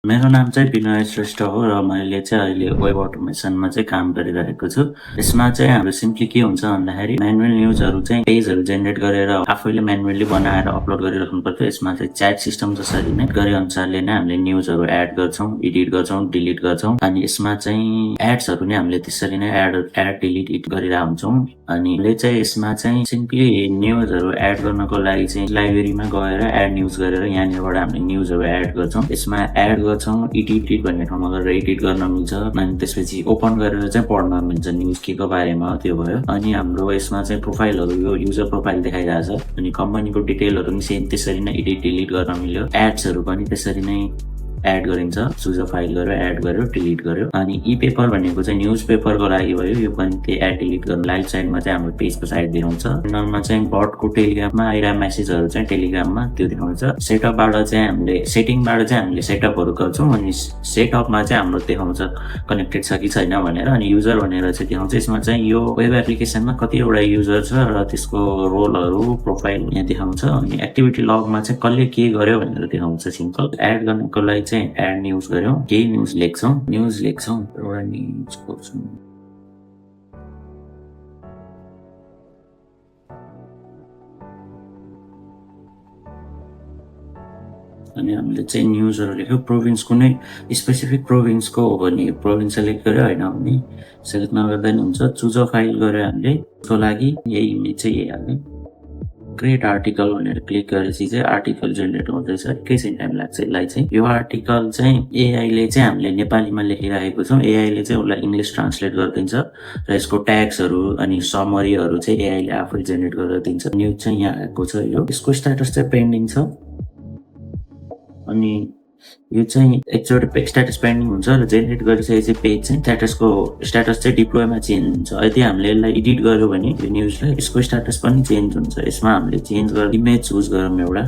मेरो नाम चाहिँ विनय श्रेष्ठ हो र मैले चाहिँ अहिले वेब अटोमेसनमा चाहिँ काम गरिरहेको छु। यसमा चाहिँ हाम्रो सिम्पली के हुन्छ भन्दाखेरि म्यानुअल न्युजहरू चाहिँ पेजहरू जेनेरेट गरेर आफैले म्यानुअली बनाएर अपलोड गरिराख्नु पर्थ्यो। यसमा चाहिँ च्याट सिस्टम जसरी नै गरे अनुसारले नै हामीले न्युजहरू एड गर्छौँ, एडिट गर्छौँ, डिलिट गर्छौँ। अनि यसमा चाहिँ एड्सहरू नै हामीले त्यसरी नै एड डिलिट गरिरहेका हुन्छौँ। अनि यसमा चाहिँ सिम्पली न्युजहरू एड गर्नको लागि चाहिँ लाइब्रेरीमा गएर एड न्युज गरेर यहाँनिरबाट हामीले न्युजहरू एड गर्छौँ। यसमा एड गर्छौँ, एडिट भन्ने ठाउँमा गएर एडिट गर्न मिल्छ। अनि त्यसपछि ओपन गरेर चाहिँ पढ्न मिल्छ न्युज केको बारेमा त्यो भयो। अनि हाम्रो यसमा चाहिँ प्रोफाइलहरू यो युजर प्रोफाइल देखाइरहेछ। अनि कम्पनीको डिटेलहरू पनि सेम त्यसरी नै एडिट डिलिट गर्न मिल्यो। एड्सहरू पनि त्यसरी नै एड गरिन्छ। चुज अ फाइल गरेर एड गर्यो, डिलिट गर्यो। अनि ई पेपर भनेको चाहिँ न्युज पेपरको लागि भयो। यो पनि त्यो एड डिलिट गर्नु लाइभ साइडमा चाहिँ हाम्रो पेजको साइड देखाउँछ। नर्मलमा चाहिँ बटको टेलिग्राममा आइरहेको मेसेजहरू चाहिँ टेलिग्राममा त्यो देखाउँछ। सेटअपबाट चाहिँ हामीले सेटिङबाट चाहिँ हामीले सेटअपहरू गर्छौँ। अनि सेटअपमा चाहिँ हाम्रो देखाउँछ कनेक्टेड छ कि छैन भनेर। अनि युजर भनेर चाहिँ देखाउँछ। यसमा चाहिँ यो वेब एप्लिकेसनमा कतिवटा युजर छ र त्यसको रोलहरू प्रोफाइल यहाँ देखाउँछ। अनि एक्टिभिटी लगमा चाहिँ कसले के गर्यो भनेर देखाउँछ। सिम्पल एड गर्नको लागि चाहिँ एड न्युज गर्यौँ, केही न्युज लेख्छौँ, एउटा न्युज खोज्छौँ। अनि हामीले चाहिँ न्युजहरू लेख्यौँ। प्रोभिन्स कुनै स्पेसिफिक प्रोभिन्सको हो भने प्रोभिन्स सेलेक्ट गर्यो, होइन भने सेलेक्ट नगर्दा नि हुन्छ। चुज अ फाइल गर्यो हामीले, त्यसको लागि यही इमेज चाहिँ यही हाल्ने। क्रिएट आर्टिकल भनेर क्लिक गरेपछि चाहिँ आर्टिकल जेनेरेट हुँदैछ। एकैछिन टाइम लाग्छ यसलाई चाहिँ। यो आर्टिकल चाहिँ एआईले चाहिँ हामीले नेपालीमा लेखिरहेको छौँ। एआईले चाहिँ उसलाई इङ्ग्लिस ट्रान्सलेट गरिदिन्छ र यसको ट्याग्सहरू अनि समरीहरू चाहिँ एआईले आफै जेनेरेट गरेर दिन्छ। न्युज चाहिँ यहाँ आएको छ। यसको स्ट्याटस चाहिँ पेन्डिङ छ। अनि यो चाहिँ एकचोटि स्ट्याटस पेन्डिङ हुन्छ र जेनेरेट गरिसकेपछि पेज चाहिँ स्ट्याटस चाहिँ डिप्लोयमा चेन्ज हुन्छ। यदि हामीले यसलाई एडिट गर्यो भने यो न्युजलाई यसको स्ट्याटस पनि चेन्ज हुन्छ। यसमा हामीले चेन्ज गरेर इमेज चुज गरौँ। एउटा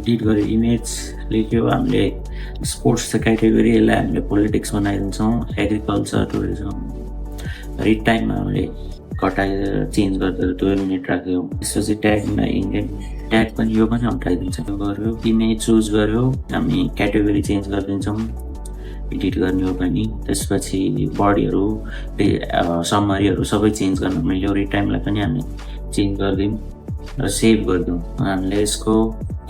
एडिट गरेर इमेज लेख्यो हामीले। स्पोर्ट्स छ क्याटेगोरी, यसलाई हामीले पोलिटिक्स बनाइदिन्छौँ। एग्रिकल्चर, टुरिज्म, रिड टाइममा हामीले घटाएर चेन्ज गर्दा 12 मिनट राख्यो। त्यसपछि ट्यागमा इन्डियन ट्याग पनि यो पनि हटाइदिन्छ। यो गर्यो, इमेज चुज गर्यो, हामी क्याटेगोरी चेन्ज गरिदिन्छौँ। एडिट गर्ने हो पनि। त्यसपछि बडीहरू, समरीहरू सबै चेन्ज गर्न मिल्यो। रिड टाइमलाई पनि हामी चेन्ज गरिदिउँ र सेभ गरिदिउँ। हामीले यसको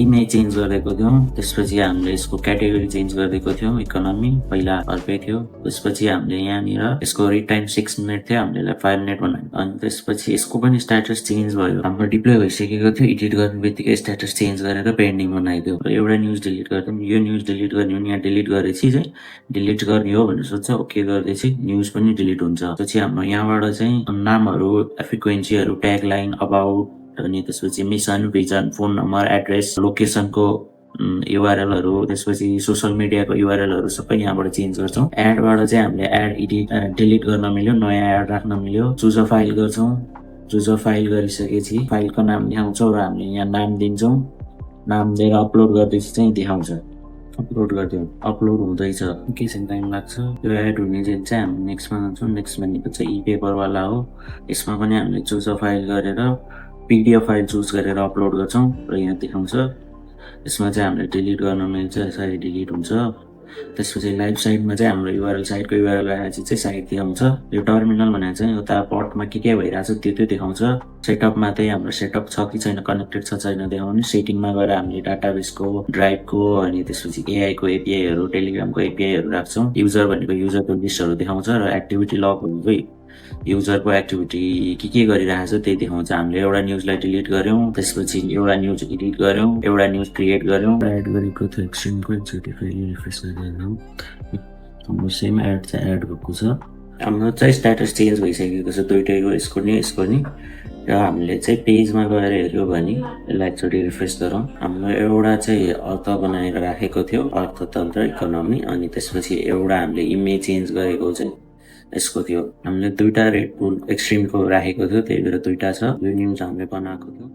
इमेज चेन्ज गरेको थियौँ। त्यसपछि हामीले यसको क्याटेगोरी चेन्ज गरेको थियौँ। इकोनोमी पहिला अर्कै थियो। त्यसपछि हामीले यहाँनिर यसको रिड टाइम 6 मिनट थियो, हामीले 5 मिनट बनायौँ। अनि त्यसपछि यसको पनि स्ट्याटस चेन्ज भयो। हाम्रो डिप्लोय भइसकेको थियो। एडिट गर्ने बित्तिकै स्ट्याटस चेन्ज गरेर पेन्डिङ बनाइदियो। एउटा न्युज डिलिट गरिदिउँ। यो न्युज डिलिट गर्ने हो, यहाँ डिलिट गरेपछि चाहिँ डिलिट गर्ने हो भनेर सोध्छ। ओके गर्दैछ, न्युज पनि डिलिट हुन्छ। त्यसपछि हाम्रो यहाँबाट चाहिँ नामहरू, फ्रिक्वेन्सीहरू, ट्याग लाइन, अबाउट, अनि त्यसपछि mission, vision, phone number, address, लोकेसनको युआरएलहरू, त्यसपछि सोसियल मिडियाको युआरएलहरू सबै यहाँबाट चेन्ज गर्छौँ। एडबाट चाहिँ हामीले एड एडिट डिलिट गर्न मिल्यो, नयाँ एड राख्न मिल्यो। चुज अ फाइल गर्छौँ। चुज अ फाइल गरिसकेपछि फाइलको नाम देखाउँछौँ र हामीले यहाँ नाम दिन्छौँ। नाम दिएर अपलोड गर्दैछ चाहिँ देखाउँछ। अपलोड गरिदियो, अपलोड हुँदैछ, एकैछिन टाइम लाग्छ। यो एड हुने चाहिँ हामी नेक्स्टमा जान्छौँ। नेक्स्ट भनेको चाहिँ ई पेपरवाला हो। यसमा पनि हामीले चुज अ फाइल गरेर पीडीएफ फाइल चुज गरेर अपलोड गर्छौँ र यहाँ देखाउँछ। यसमा चाहिँ हामीले डिलिट गर्न मिल्छ, यसरी डिलिट हुन्छ। त्यसपछि लाइभ साइडमा चाहिँ हाम्रो युआरएल साइटको युआरएल आएपछि चाहिँ साइट देखाउँछ। यो टर्मिनल भनेर चाहिँ उता पटमा के भइरहेछ त्यो देखाउँछ। सेटअपमा चाहिँ हाम्रो सेटअप छ कि छैन, कनेक्टेड छ छैन देखाउने। सेटिङमा गएर हामीले डाटाबेसको, ड्राइभको, अनि त्यसपछि एआईको एपिआईहरू, टेलिग्रामको एपिआईहरू राख्छौँ। युजर भनेको युजरको लिस्टहरू देखाउँछ र एक्टिभिटी लग भनेको युजरको एक्टिभिटी के गरिरहेछ त्यही देखाउँछ। हामीले एउटा न्युजलाई डिलिट गर्यौँ, त्यसपछि एउटा न्युज एडिट गर्यौँ, एउटा न्युज क्रिएट गर्यौँ। एड गरेको थियो एक्सट्रिमको एकचोटि फेरि रिफ्रेस गरिदिनु। हाम्रो सेम एड चाहिँ एड भएको छ। हाम्रो चाहिँ स्ट्याटस चेन्ज भइसकेको छ दुइटैको, यसको नि र हामीले चाहिँ पेजमा गएर हेऱ्यो भने यसलाई एकचोटि रिफ्रेस गरौँ। हाम्रो एउटा चाहिँ अर्थ बनाएर राखेको थियो, अर्थतन्त्र, इकोनोमी। अनि त्यसपछि एउटा हामीले इमेज चेन्ज गरेको चाहिँ यसको थियो। हामीले दुईटा रेड बुल एक्सट्रिमको राखेको थियो, त्यही भएर दुईटा छ। यो न्युज हामीले बनाएको थियो।